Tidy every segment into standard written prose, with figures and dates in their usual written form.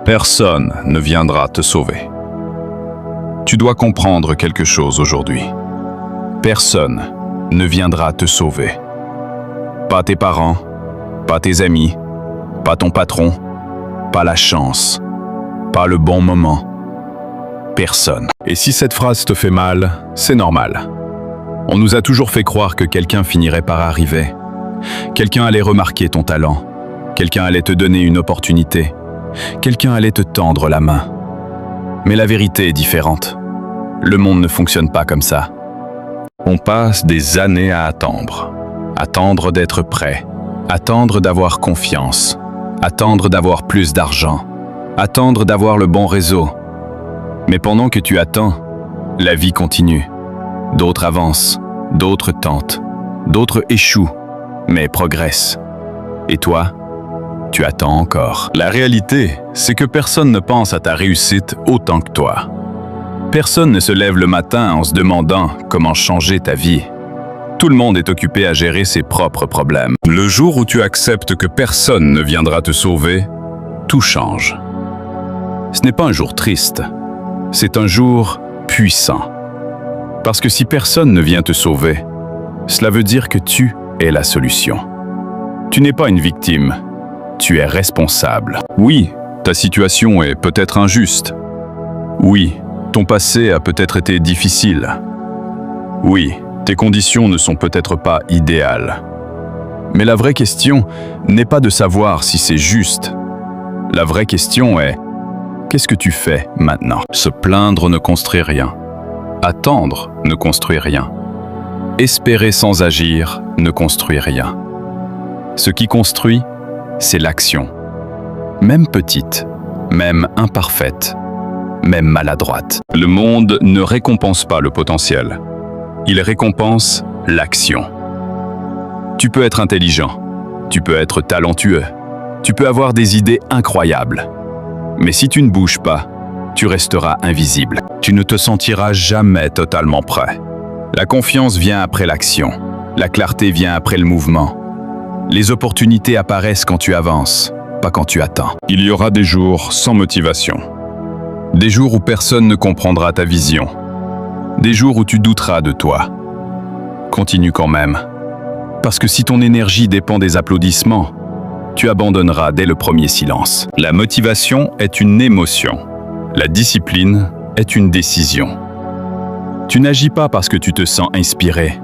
Personne ne viendra te sauver. Tu dois comprendre quelque chose aujourd'hui. Personne ne viendra te sauver. Pas tes parents, pas tes amis, pas ton patron, pas la chance, pas le bon moment. Personne. Et si cette phrase te fait mal, c'est normal. On nous a toujours fait croire que quelqu'un finirait par arriver. Quelqu'un allait remarquer ton talent. Quelqu'un allait te donner une opportunité. Quelqu'un allait te tendre la main. Mais la vérité est différente. Le monde ne fonctionne pas comme ça. On passe des années à attendre. Attendre d'être prêt. Attendre d'avoir confiance. Attendre d'avoir plus d'argent. Attendre d'avoir le bon réseau. Mais pendant que tu attends, la vie continue. D'autres avancent, d'autres tentent, d'autres échouent, mais progressent. Et toi, tu attends encore. La réalité, c'est que personne ne pense à ta réussite autant que toi. Personne ne se lève le matin en se demandant comment changer ta vie. Tout le monde est occupé à gérer ses propres problèmes. Le jour où tu acceptes que personne ne viendra te sauver, tout change. Ce n'est pas un jour triste, c'est un jour puissant. Parce que si personne ne vient te sauver, cela veut dire que tu es la solution. Tu n'es pas une victime, tu es responsable. Oui, ta situation est peut-être injuste. Oui, ton passé a peut-être été difficile. Oui, tes conditions ne sont peut-être pas idéales. Mais la vraie question n'est pas de savoir si c'est juste. La vraie question est, qu'est-ce que tu fais maintenant? Se plaindre ne construit rien. Attendre ne construit rien. Espérer sans agir ne construit rien. Ce qui construit, c'est l'action. Même petite, même imparfaite, même maladroite. Le monde ne récompense pas le potentiel. Il récompense l'action. Tu peux être intelligent, tu peux être talentueux, tu peux avoir des idées incroyables. Mais si tu ne bouges pas, tu resteras invisible. Tu ne te sentiras jamais totalement prêt. La confiance vient après l'action. La clarté vient après le mouvement. Les opportunités apparaissent quand tu avances, pas quand tu attends. Il y aura des jours sans motivation. Des jours où personne ne comprendra ta vision. Des jours où tu douteras de toi. Continue quand même. Parce que si ton énergie dépend des applaudissements, tu abandonneras dès le premier silence. La motivation est une émotion. La discipline est une décision. Tu n'agis pas parce que tu te sens inspiré.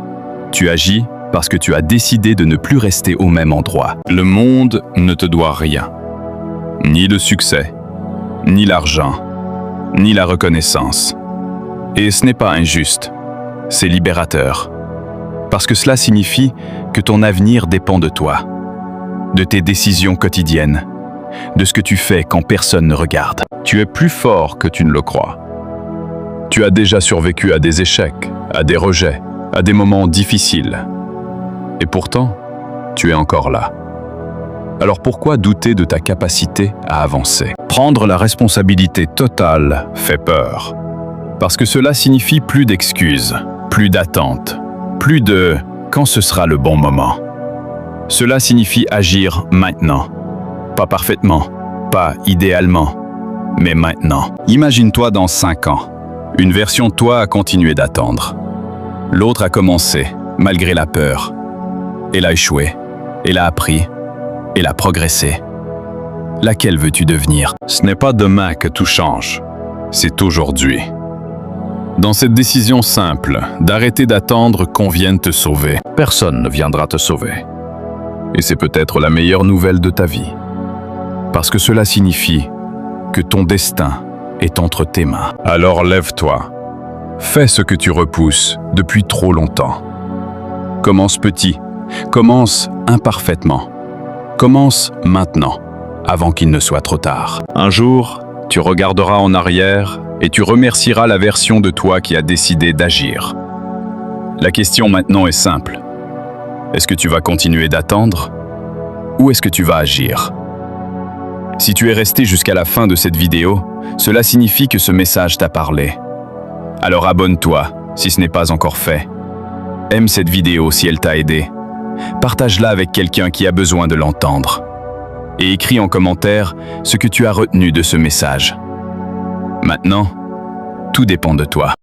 Tu agis parce que tu as décidé de ne plus rester au même endroit. Le monde ne te doit rien. Ni le succès, ni l'argent, ni la reconnaissance. Et ce n'est pas injuste, c'est libérateur. Parce que cela signifie que ton avenir dépend de toi, de tes décisions quotidiennes, de ce que tu fais quand personne ne regarde. Tu es plus fort que tu ne le crois. Tu as déjà survécu à des échecs, à des rejets, à des moments difficiles. Et pourtant, tu es encore là. Alors pourquoi douter de ta capacité à avancer? Prendre la responsabilité totale fait peur. Parce que cela signifie plus d'excuses, plus d'attentes, plus de « quand ce sera le bon moment ». Cela signifie agir maintenant. Pas parfaitement, pas idéalement, mais maintenant. Imagine-toi dans 5 ans. Une version de toi a continué d'attendre. L'autre a commencé, malgré la peur. Elle a échoué, elle a appris, elle a progressé. Laquelle veux-tu devenir? Ce n'est pas demain que tout change, c'est aujourd'hui. Dans cette décision simple, d'arrêter d'attendre qu'on vienne te sauver, personne ne viendra te sauver. Et c'est peut-être la meilleure nouvelle de ta vie. Parce que cela signifie que ton destin est entre tes mains. Alors lève-toi. Fais ce que tu repousses depuis trop longtemps. Commence petit. Commence imparfaitement. Commence maintenant, avant qu'il ne soit trop tard. Un jour, tu regarderas en arrière et tu remercieras la version de toi qui a décidé d'agir. La question maintenant est simple. Est-ce que tu vas continuer d'attendre ou est-ce que tu vas agir? Si tu es resté jusqu'à la fin de cette vidéo, cela signifie que ce message t'a parlé. Alors abonne-toi si ce n'est pas encore fait. Aime cette vidéo si elle t'a aidé. Partage-la avec quelqu'un qui a besoin de l'entendre. et écris en commentaire ce que tu as retenu de ce message. Maintenant, tout dépend de toi.